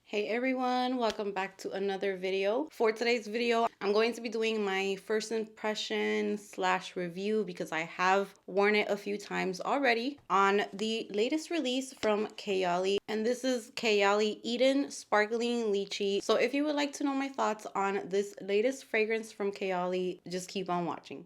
Hey everyone, welcome back to another video. For today's video, I'm going to be doing my first impression slash review because I have worn it a few times already on the latest release from Kayali. And this is Kayali Eden Sparkling Lychee. So if you would like to know my thoughts on this latest fragrance from Kayali, just keep on watching.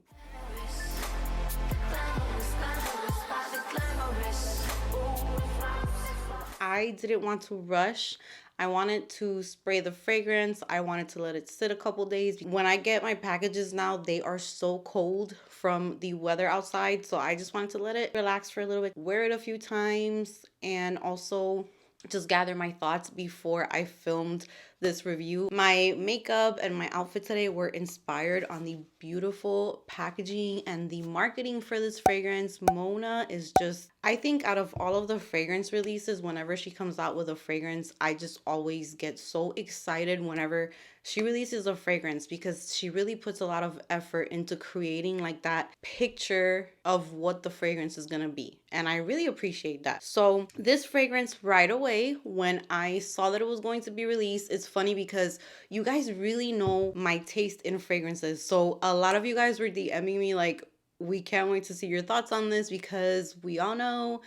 I didn't want to rush. I wanted to spray the fragrance. I wanted to let it sit a couple days. When I get my packages now, they are so cold from the weather outside. So I just wanted to let it relax for a little bit, wear it a few times, and also just gather my thoughts before I filmed this review. My makeup and my outfit today were inspired on the beautiful packaging and the marketing for this fragrance. Mona is just, I think out of all of the fragrance releases, whenever she comes out with a fragrance, I just always get so excited whenever she releases a fragrance because she really puts a lot of effort into creating like that picture of what the fragrance is gonna be. And I really appreciate that. So this fragrance right away, when I saw that it was going to be released, it's funny because you guys really know my taste in fragrances. So a lot of you guys were DMing me like, we can't wait to see your thoughts on this because we all know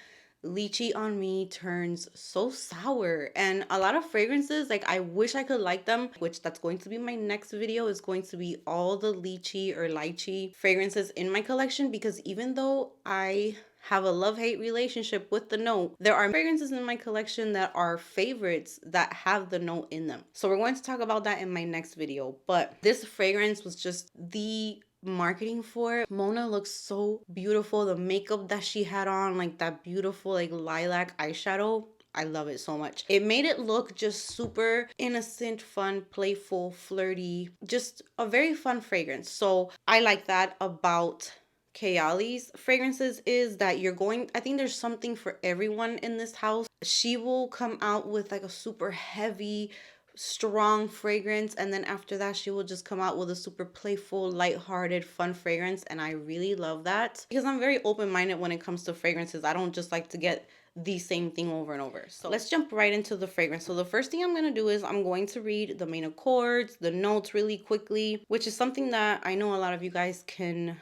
lychee on me turns so sour, and a lot of fragrances, like, I wish I could like them, which that's going to be my next video, is going to be all the lychee fragrances in my collection, because even though I have a love-hate relationship with the note, there are fragrances in my collection that are favorites that have the note in them. So we're going to talk about that in my next video. But this fragrance was just the marketing for it. Mona looks so beautiful. The makeup that she had on, like that beautiful like lilac eyeshadow, I love it so much. It made it look just super innocent, fun, playful, flirty, just a very fun fragrance. So I like that about Kayali's fragrances, is that I think there's something for everyone in this house. She will come out with like a super heavy, strong fragrance, and then after that she will just come out with a super playful, lighthearted, fun fragrance. And I really love that because I'm very open-minded when it comes to fragrances. I don't just like to get the same thing over and over. So let's jump right into the fragrance. So the first thing I'm going to do is I'm going to read the main accords, the notes really quickly, which is something that I know a lot of you guys can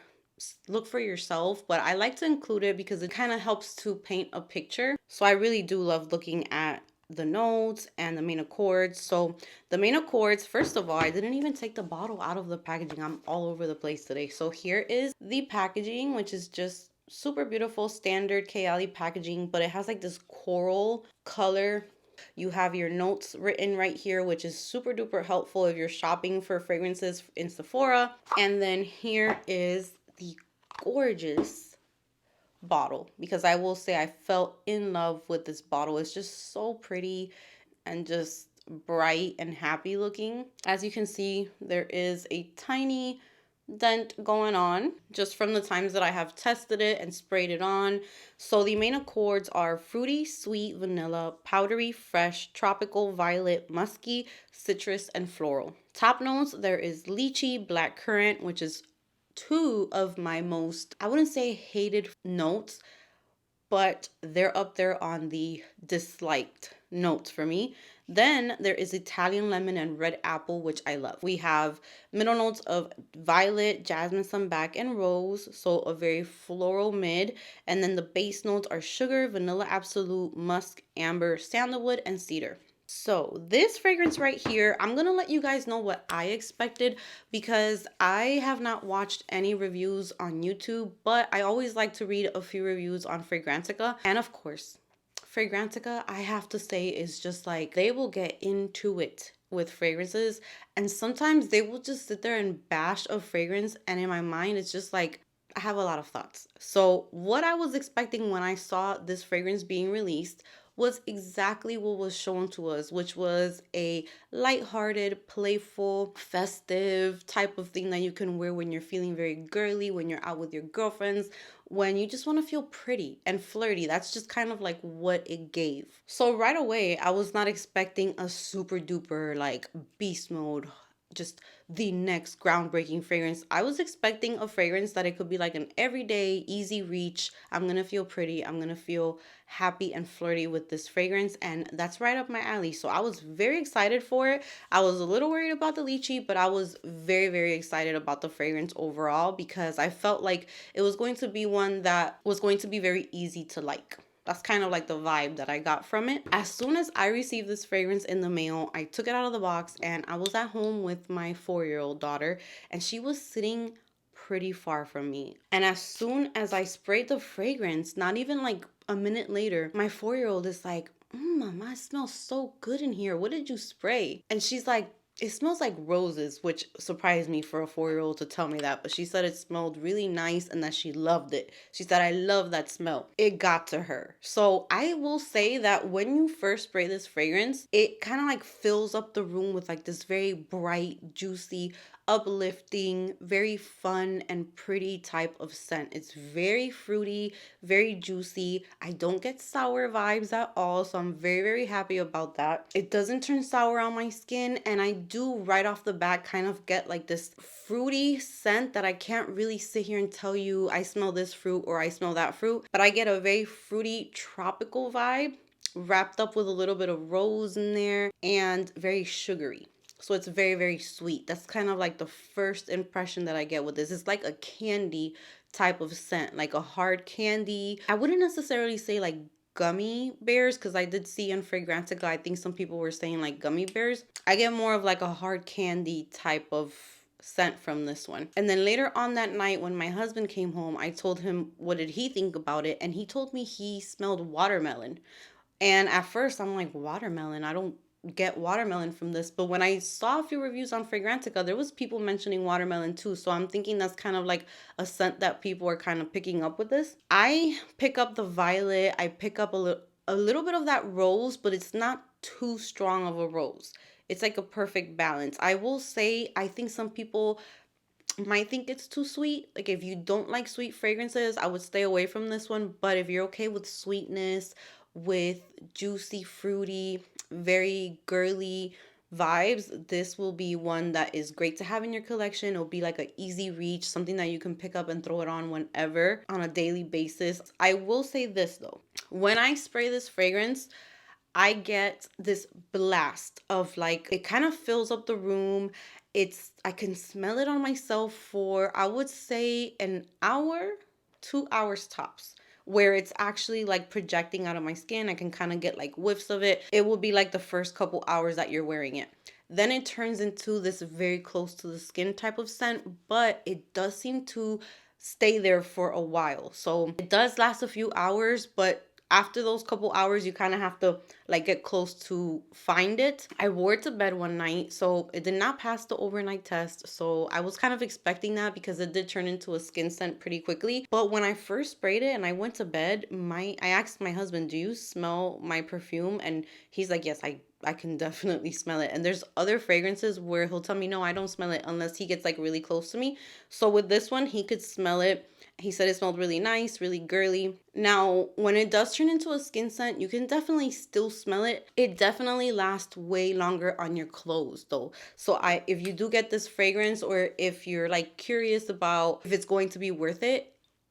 look for yourself, but I like to include it because it kind of helps to paint a picture. So I really do love looking at the notes and the main accords. So the main accords, first of all, I didn't even take the bottle out of the packaging. I'm all over the place today. So here is the packaging, which is just super beautiful standard Kayali packaging, but it has like this coral color. You have your notes written right here, which is super duper helpful if you're shopping for fragrances in Sephora. And then here is the gorgeous bottle, because I will say I fell in love with this bottle. It's just so pretty and just bright and happy looking. As you can see, there is a tiny dent going on just from the times that I have tested it and sprayed it on. So the main accords are fruity, sweet, vanilla, powdery, fresh, tropical, violet, musky, citrus, and floral. Top notes, there is lychee, blackcurrant, which is two of my most, I wouldn't say hated notes, but they're up there on the disliked notes for me. Then there is Italian lemon and red apple, which I love. We have middle notes of violet, jasmine, sunback, and rose, so a very floral mid. And then the base notes are sugar, vanilla absolute, musk, amber, sandalwood, and cedar. So this fragrance right here, I'm going to let you guys know what I expected because I have not watched any reviews on YouTube, but I always like to read a few reviews on Fragrantica. And of course, Fragrantica, I have to say, is just like, they will get into it with fragrances, and sometimes they will just sit there and bash a fragrance, and in my mind, it's just like, I have a lot of thoughts. So what I was expecting when I saw this fragrance being released was exactly what was shown to us, which was a lighthearted, playful, festive type of thing that you can wear when you're feeling very girly, when you're out with your girlfriends, when you just want to feel pretty and flirty. That's just kind of like what it gave. So right away, I was not expecting a super duper like beast mode, just the next groundbreaking fragrance. I was expecting a fragrance that it could be like an everyday, easy reach. I'm gonna feel pretty. I'm gonna feel happy and flirty with this fragrance, and that's right up my alley. So I was very excited for it. I was a little worried about the lychee, but I was very, very excited about the fragrance overall because I felt like it was going to be one that was going to be very easy to like. That's kind of like the vibe that I got from it. As soon as I received this fragrance in the mail, I took it out of the box and I was at home with my 4-year-old daughter, and she was sitting pretty far from me. And as soon as I sprayed the fragrance, not even like a minute later, my 4-year-old is like, Mama, it smells so good in here. What did you spray? And she's like, it smells like roses, which surprised me for a 4-year-old to tell me that. But she said it smelled really nice and that she loved it. She said, I love that smell. It got to her. So I will say that when you first spray this fragrance, it kind of like fills up the room with like this very bright, juicy, uplifting, very fun and pretty type of scent. It's very fruity, very juicy. I don't get sour vibes at all, so I'm very, very happy about that. It doesn't turn sour on my skin, and I do right off the bat kind of get like this fruity scent that I can't really sit here and tell you I smell this fruit or I smell that fruit, but I get a very fruity tropical vibe wrapped up with a little bit of rose in there and very sugary. So it's very, very sweet. That's kind of like the first impression that I get with this. It's like a candy type of scent, like a hard candy. I wouldn't necessarily say like gummy bears because I did see in Fragrantica, I think some people were saying like gummy bears. I get more of like a hard candy type of scent from this one. And then later on that night when my husband came home, I told him what did he think about it, and he told me he smelled watermelon. And at first, I'm like, watermelon? I don't get watermelon from this. But when I saw a few reviews on Fragrantica, there was people mentioning watermelon too. So I'm thinking that's kind of like a scent that people are kind of picking up with this. I pick up the violet. I pick up a little bit of that rose, but it's not too strong of a rose. It's like a perfect balance. I will say, I think some people might think it's too sweet. Like if you don't like sweet fragrances, I would stay away from this one. But if you're okay with sweetness, with juicy, fruity, very girly vibes, this will be one that is great to have in your collection. It'll be like an easy reach, something that you can pick up and throw it on whenever on a daily basis. I will say this though, when I spray this fragrance, I get this blast of like, it kind of fills up the room. I can smell it on myself for, I would say, an hour, 2 hours tops, where it's actually like projecting out of my skin. I can kind of get like whiffs of it. It will be like the first couple hours that you're wearing it. Then it turns into this very close to the skin type of scent, but it does seem to stay there for a while. So it does last a few hours, but after those couple hours, you kind of have to like get close to find it. I wore it to bed one night, so it did not pass the overnight test. So I was kind of expecting that because it did turn into a skin scent pretty quickly. But when I first sprayed it and I went to bed, I asked my husband, "Do you smell my perfume?" And he's like, "Yes, I can definitely smell it." And there's other fragrances where he'll tell me, "No, I don't smell it," unless he gets like really close to me. So with this one, he could smell it. He said it smelled really nice, really girly. Now, when it does turn into a skin scent, you can definitely still smell it. It definitely lasts way longer on your clothes though. So if you do get this fragrance, or if you're like curious about if it's going to be worth it,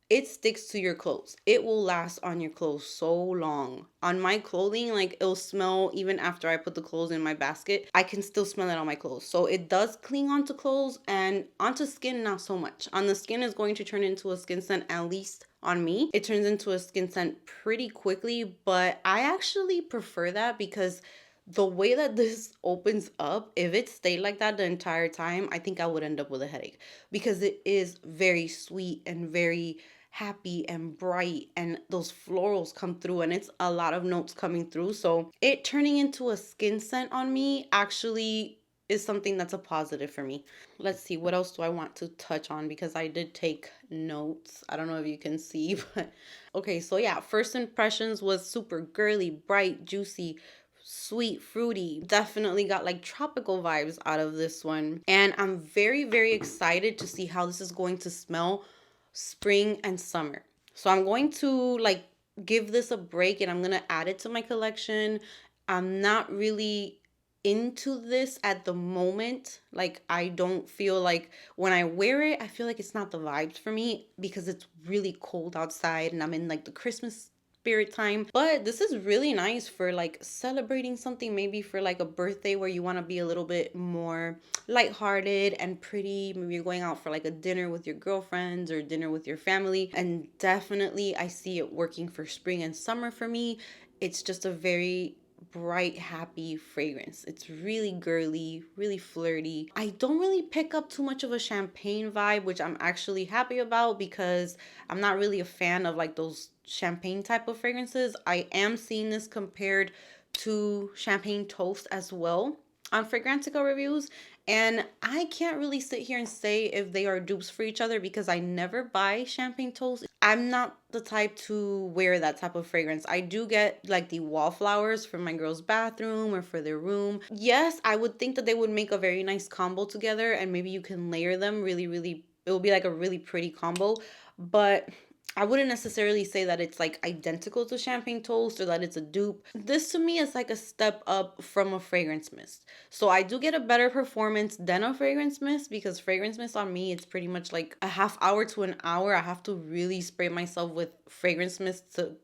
it sticks to your clothes. It will last on your clothes so long. On my clothing, like it'll smell even after I put the clothes in my basket. I can still smell it on my clothes. So it does cling onto clothes, and onto skin, not so much. On the skin, is going to turn into a skin scent, at least on me. It turns into a skin scent pretty quickly, but I actually prefer that because the way that this opens up, if it stayed like that the entire time, I think I would end up with a headache because it is very sweet and very happy and bright, and those florals come through, and it's a lot of notes coming through. So it turning into a skin scent on me actually is something that's a positive for me. Let's see, what else do I want to touch on, because I did take notes. I don't know if you can see, but okay, so yeah, first impressions was super girly, bright, juicy, sweet, fruity. Definitely got like tropical vibes out of this one. And I'm very, very excited to see how this is going to smell spring and summer. So I'm going to like give this a break and I'm going to add it to my collection. I'm not really into this at the moment. Like, I don't feel like when I wear it, I feel like it's not the vibes for me because it's really cold outside and I'm in like the Christmas spirit time. But this is really nice for like celebrating something, maybe for like a birthday where you want to be a little bit more lighthearted and pretty. Maybe you're going out for like a dinner with your girlfriends or dinner with your family. And definitely, I see it working for spring and summer for me. It's just a very bright, happy fragrance. It's really girly, really flirty. I don't really pick up too much of a champagne vibe, which I'm actually happy about because I'm not really a fan of like those champagne type of fragrances. I am seeing this compared to champagne toast as well on Fragrantica reviews. And I can't really sit here and say if they are dupes for each other because I never buy champagne toast. I'm not the type to wear that type of fragrance. I do get like the wallflowers for my girl's bathroom or for their room. Yes, I would think that they would make a very nice combo together and maybe you can layer them really, really, it will be like a really pretty combo. But I wouldn't necessarily say that it's like identical to champagne toast or that it's a dupe. This to me is like a step up from a fragrance mist. So I do get a better performance than a fragrance mist because fragrance mist on me, it's pretty much like a half hour to an hour. I have to really spray myself with fragrance mist to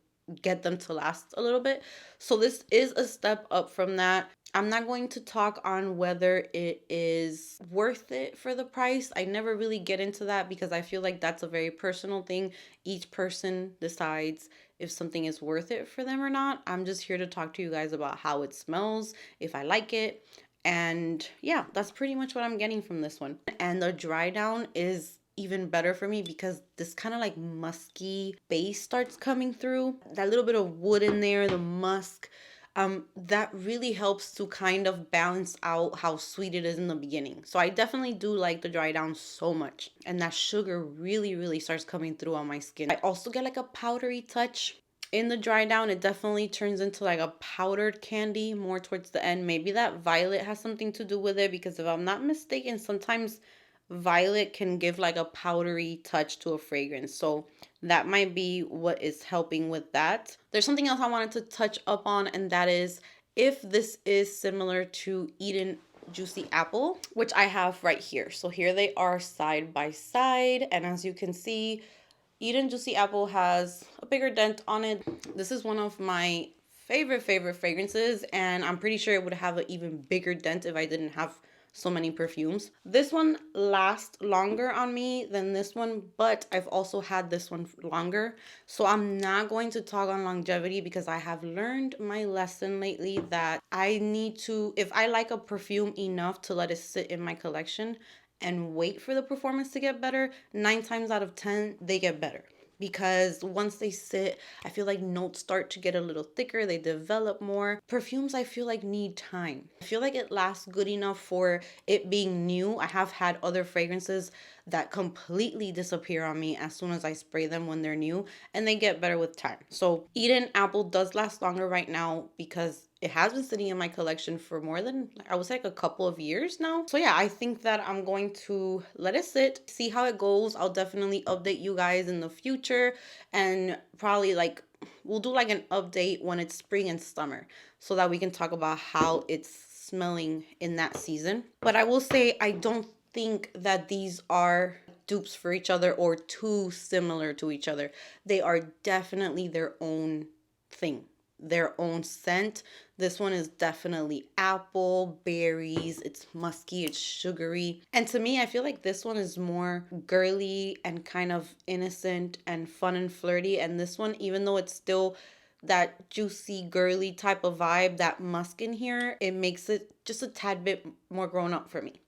get them to last a little bit. So this is a step up from that. I'm not going to talk on whether it is worth it for the price. I never really get into that because I feel like that's a very personal thing. Each person decides if something is worth it for them or not. I'm just here to talk to you guys about how it smells, if I like it. And yeah, that's pretty much what I'm getting from this one. And the dry down is even better for me because this kind of like musky base starts coming through. That little bit of wood in there, the musk, that really helps to kind of balance out how sweet it is in the beginning. So I definitely do like the dry down so much. And that sugar really, really starts coming through on my skin. I also get like a powdery touch in the dry down. It definitely turns into like a powdered candy more towards the end. Maybe that violet has something to do with it because if I'm not mistaken, sometimes violet can give like a powdery touch to a fragrance. So that might be what is helping with that. There's something else I wanted to touch up on, and that is if this is similar to Eden Juicy Apple, which I have right here. So here they are side by side, and as you can see, Eden Juicy Apple has a bigger dent on it. This is one of my favorite fragrances, and I'm pretty sure it would have an even bigger dent if I didn't have so many perfumes. This one lasts longer on me than this one, but I've also had this one longer. So I'm not going to talk on longevity because I have learned my lesson lately that I need to, if I like a perfume enough to let it sit in my collection and wait for the performance to get better, 9 times out of 10, they get better because once they sit, I feel like notes start to get a little thicker, they develop more. Perfumes, I feel like need time. I feel like it lasts good enough for it being new. I have had other fragrances that completely disappear on me as soon as I spray them when they're new, and they get better with time. So Eden Apple does last longer right now because it has been sitting in my collection for more than, I would say, like a couple of years now. So yeah, I think that I'm going to let it sit, see how it goes. I'll definitely update you guys in the future, and probably like we'll do like an update when it's spring and summer so that we can talk about how it's smelling in that season. But I will say I don't think that these are dupes for each other or too similar to each other. They are definitely their own thing, their own scent. This one is definitely apple, berries, it's musky, it's sugary. And to me, I feel like this one is more girly and kind of innocent and fun and flirty. And this one, even though it's still that juicy, girly type of vibe, that musk in here, it makes it just a tad bit more grown up for me.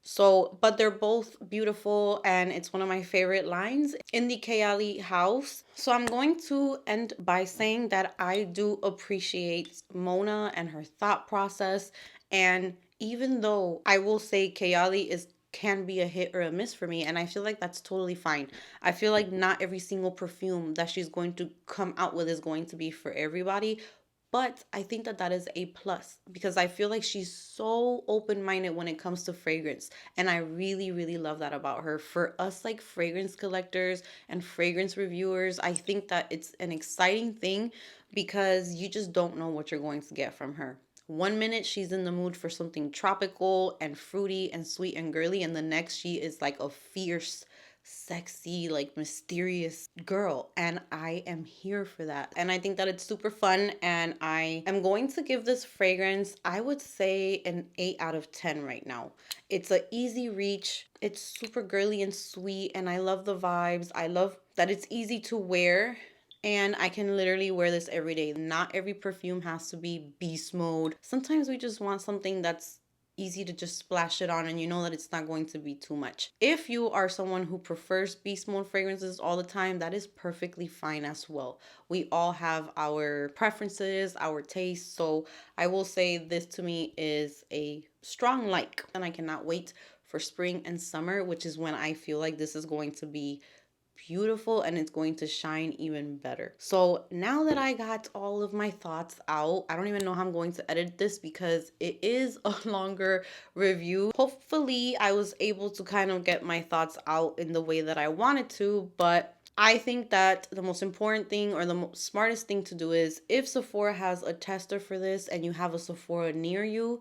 So, but they're both beautiful and it's one of my favorite lines in the Kayali house. So I'm going to end by saying that I do appreciate Mona and her thought process. And even though I will say Kayali can be a hit or a miss for me, and I feel like that's totally fine. I feel like not every single perfume that she's going to come out with is going to be for everybody. But I think that that is a plus because I feel like she's so open-minded when it comes to fragrance. And I really, really love that about her. For us, like fragrance collectors and fragrance reviewers, I think that it's an exciting thing because you just don't know what you're going to get from her. One minute she's in the mood for something tropical and fruity and sweet and girly, and the next she is like a fierce, sexy, like mysterious girl, and I am here for that. And I think that it's super fun, and I am going to give this fragrance, I would say, an 8 out of 10 right now. It's an easy reach, it's super girly and sweet, and I love the vibes. I love that it's easy to wear, and I can literally wear this every day. Not every perfume has to be beast mode. Sometimes we just want something that's easy to just splash it on, and you know that it's not going to be too much. If you are someone who prefers beast mode fragrances all the time, that is perfectly fine as well. We all have our preferences, our tastes. So I will say this, to me, is a strong like, and I cannot wait for spring and summer, which is when I feel like this is going to be beautiful and it's going to shine even better. So now that I got all of my thoughts out, I don't even know how I'm going to edit this because it is a longer review. Hopefully I was able to kind of get my thoughts out in the way that I wanted to, but I think that the most important thing, or the smartest thing to do, is if Sephora has a tester for this and you have a Sephora near you,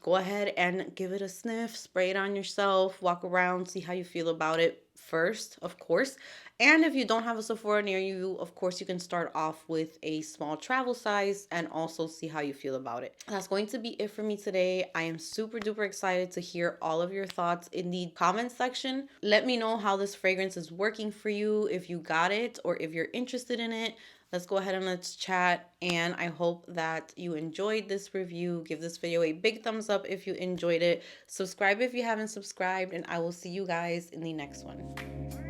go ahead and give it a sniff, spray it on yourself, walk around, see how you feel about it first, of course. And if you don't have a Sephora near you, of course, you can start off with a small travel size and also see how you feel about it. That's going to be it for me today. I am super duper excited to hear all of your thoughts in the comment section. Let me know how this fragrance is working for you, if you got it or if you're interested in it. Let's go ahead and let's chat, and I hope that you enjoyed this review. Give this video a big thumbs up if you enjoyed it. Subscribe if you haven't subscribed, and I will see you guys in the next one.